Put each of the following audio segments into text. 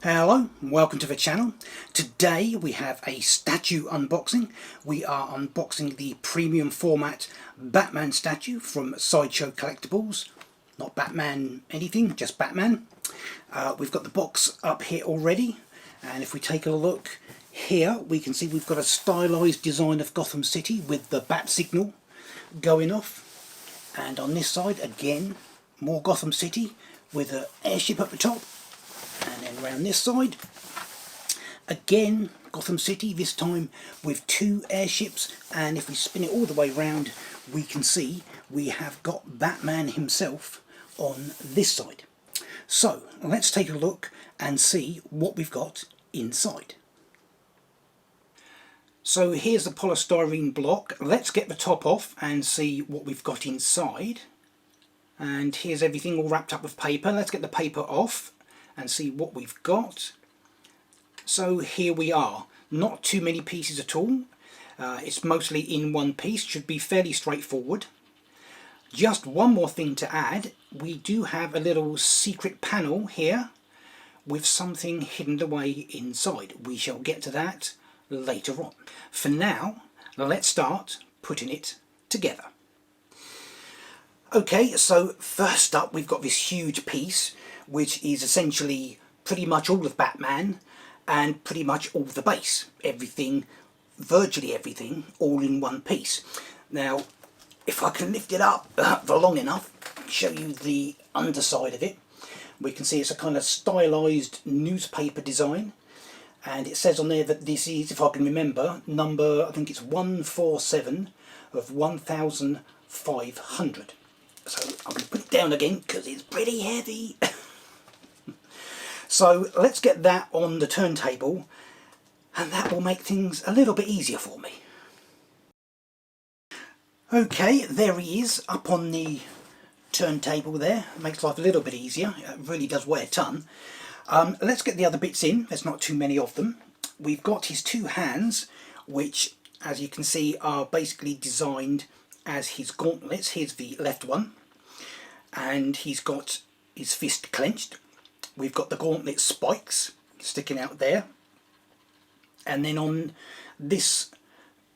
Hello, welcome to the channel. Today we have a statue unboxing. We are unboxing the premium format Batman statue from Sideshow Collectibles. Not Batman anything, just Batman. We've got the box up here already, and if we take a look here we can see we've got a stylized design of Gotham City with the bat signal going off, and on this side again more Gotham City with an airship at the top. And then around this side, again Gotham City, this time with two airships, and if we spin it all the way round we can see we have got Batman himself on this side. So let's take a look and see what we've got inside. So here's the polystyrene block. Let's get the top off and see what we've got inside. And here's everything all wrapped up with paper. Let's get the paper off and see what we've got. So here we are, not too many pieces at all. It's mostly in one piece, should be fairly straightforward. Just one more thing to add, we do have a little secret panel here with something hidden away inside. We shall get to that later on. For now, let's start putting it together. Okay, so first up we've got this huge piece which is essentially pretty much all of Batman and pretty much all of the base. Everything, virtually everything, all in one piece. Now, if I can lift it up for long enough, show you the underside of it, we can see it's a kind of stylized newspaper design, and it says on there that this is, if I can remember, number, I think it's 147 of 1500. So I'm going to put it down again because it's pretty heavy. So let's get that on the turntable, and that will make things a little bit easier for me. Okay, there he is up on the turntable there. It makes life a little bit easier. It really does weigh a ton. Let's get the other bits in. There's not too many of them. We've got his two hands, which as you can see are basically designed as his gauntlets. Here's the left one, and he's got his fist clenched. We've got the gauntlet spikes sticking out there, and then on this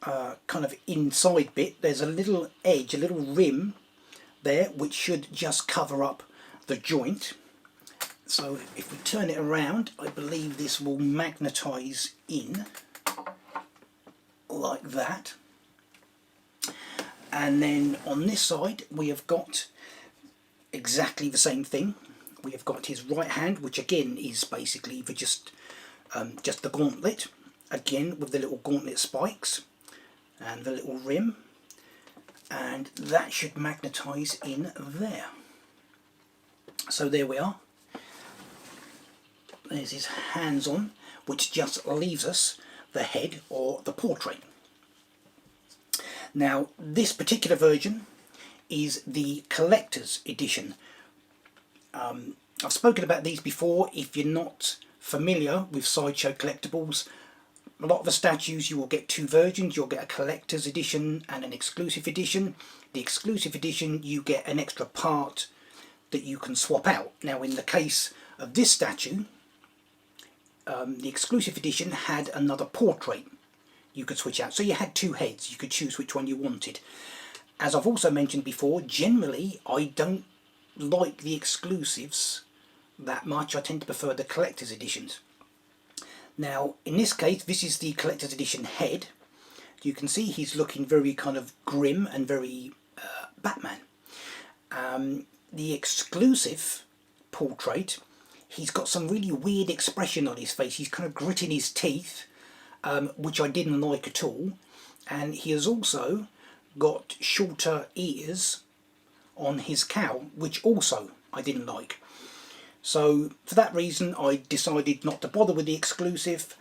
kind of inside bit there's a little edge, a little rim there which should just cover up the joint. So if we turn it around, I believe this will magnetize in like that. And then on this side we have got exactly the same thing. We have got his right hand, which again is basically for just the gauntlet, again with the little gauntlet spikes and the little rim, and that should magnetize in there. So there we are. There's his hands on, which just leaves us the head or the portrait. Now this particular version is the collector's edition. I've spoken about these before. If you're not familiar with Sideshow Collectibles, a lot of the statues you will get two versions. You'll get a collector's edition and an exclusive edition. The exclusive edition you get an extra part that you can swap out. Now in the case of this statue, the exclusive edition had another portrait you could switch out. So you had two heads, you could choose which one you wanted. As I've also mentioned before, generally I don't like the exclusives that much. I tend to prefer the collector's editions. Now in this case this is the collector's edition head. You can see he's looking very kind of grim and very Batman. The exclusive portrait, he's got some really weird expression on his face. He's kind of gritting his teeth, which I didn't like at all, and he has also got shorter ears on his cowl, which also I didn't like. So for that reason I decided not to bother with the exclusive,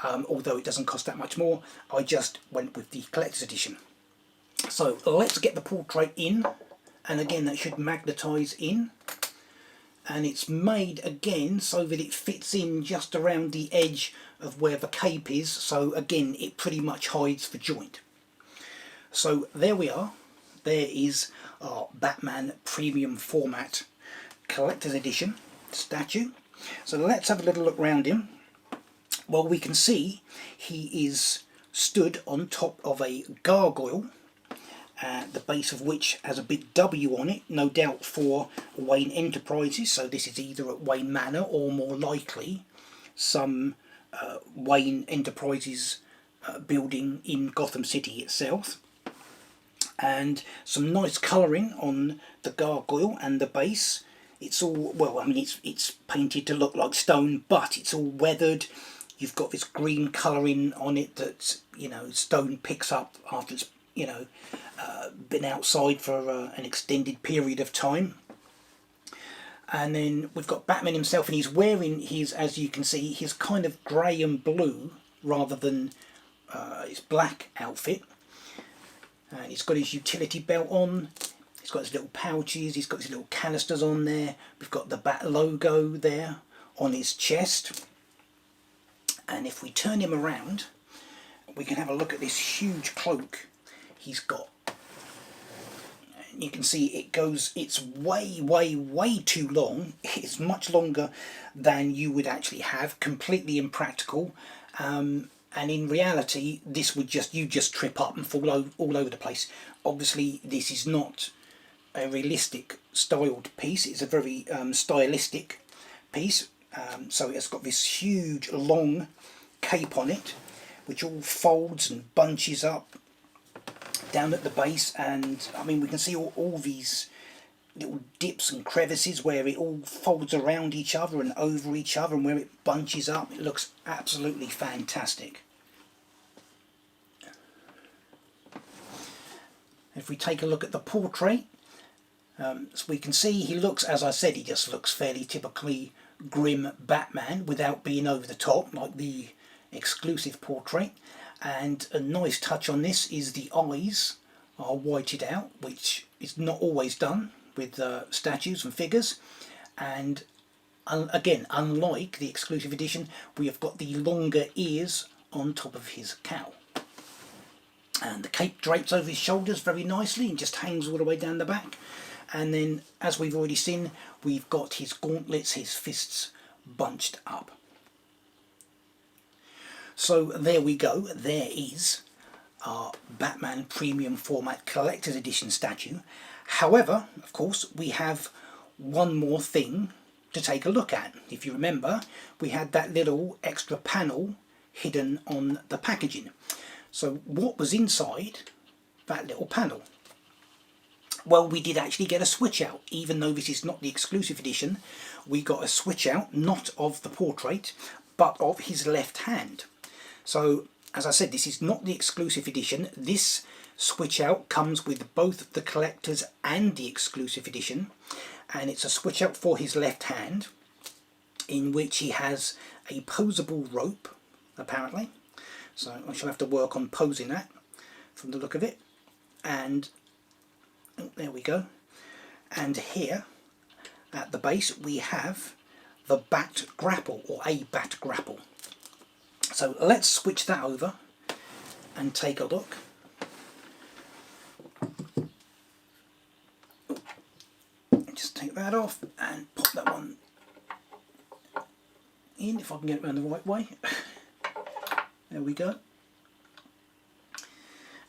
although it doesn't cost that much more. I just went with the collector's edition. So let's get the portrait in, and again that should magnetize in, and it's made again so that it fits in just around the edge of where the cape is, so again it pretty much hides the joint. So there we are. There is our Batman Premium Format Collector's Edition statue. So let's have a little look around him. Well, we can see he is stood on top of a gargoyle, the base of which has a big W on it, no doubt for Wayne Enterprises. So this is either at Wayne Manor or more likely some Wayne Enterprises building in Gotham City itself. And some nice colouring on the gargoyle and the base. It's all, well, I mean, it's painted to look like stone, but it's all weathered. You've got this green colouring on it that, you know, stone picks up after it's, you know, been outside for an extended period of time. And then we've got Batman himself, and he's wearing his, as you can see, his kind of grey and blue rather than his black outfit. And he's got his utility belt on. He's got his little pouches. He's got his little canisters on there. We've got the Bat logo there on his chest. And if we turn him around, we can have a look at this huge cloak he's got. And you can see it goes, it's way too long. It's much longer than you would actually have, completely impractical. And in reality, this would you just trip up and fall all over the place. Obviously, this is not a realistic styled piece. It's a very stylistic piece. So it's got this huge long cape on it, which all folds and bunches up down at the base. And I mean, we can see all these little dips and crevices where it all folds around each other and over each other, and where it bunches up. It looks absolutely fantastic. If we take a look at the portrait, so we can see he looks, as I said, he just looks fairly typically grim Batman without being over the top like the exclusive portrait. And a nice touch on this is the eyes are whited out, which is not always done with statues and figures. And again, unlike the exclusive edition, we have got the longer ears on top of his cowl. And the cape drapes over his shoulders very nicely and just hangs all the way down the back. And then, as we've already seen, we've got his gauntlets, his fists bunched up. So there we go. There is our Batman Premium Format Collector's Edition statue. However, of course, we have one more thing to take a look at. If you remember, we had that little extra panel hidden on the packaging. So what was inside that little panel? Well, we did actually get a switch out. Even though this is not the exclusive edition, we got a switch out, not of the portrait, but of his left hand. So, as I said, this is not the exclusive edition. This switch out comes with both the collector's and the exclusive edition. And it's a switch out for his left hand, in which he has a posable rope, apparently. So I shall have to work on posing that from the look of it. And oh, there we go. And here at the base we have the bat grapple, or a bat grapple. So let's switch that over and take a look. Just take that off and pop that one in, if I can get it around the right way. There we go.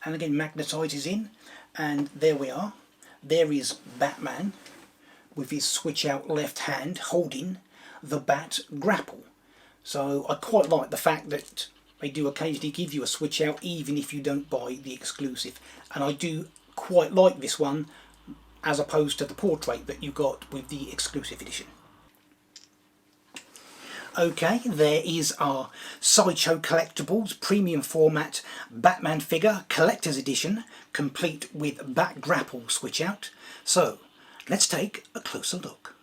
And again, magnetises in, and there we are. There is Batman with his switch out left hand holding the bat grapple. So I quite like the fact that they do occasionally give you a switch out even if you don't buy the exclusive. And I do quite like this one as opposed to the portrait that you got with the exclusive edition. Okay, there is our Sideshow Collectibles Premium Format Batman figure Collector's Edition, complete with bat grapple switch out. So let's take a closer look.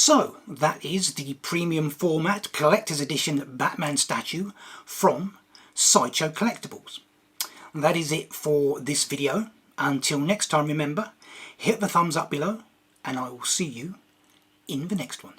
So that is the premium format collector's edition Batman statue from Sideshow Collectibles. That is it for this video. Until next time, remember, hit the thumbs up below and I will see you in the next one.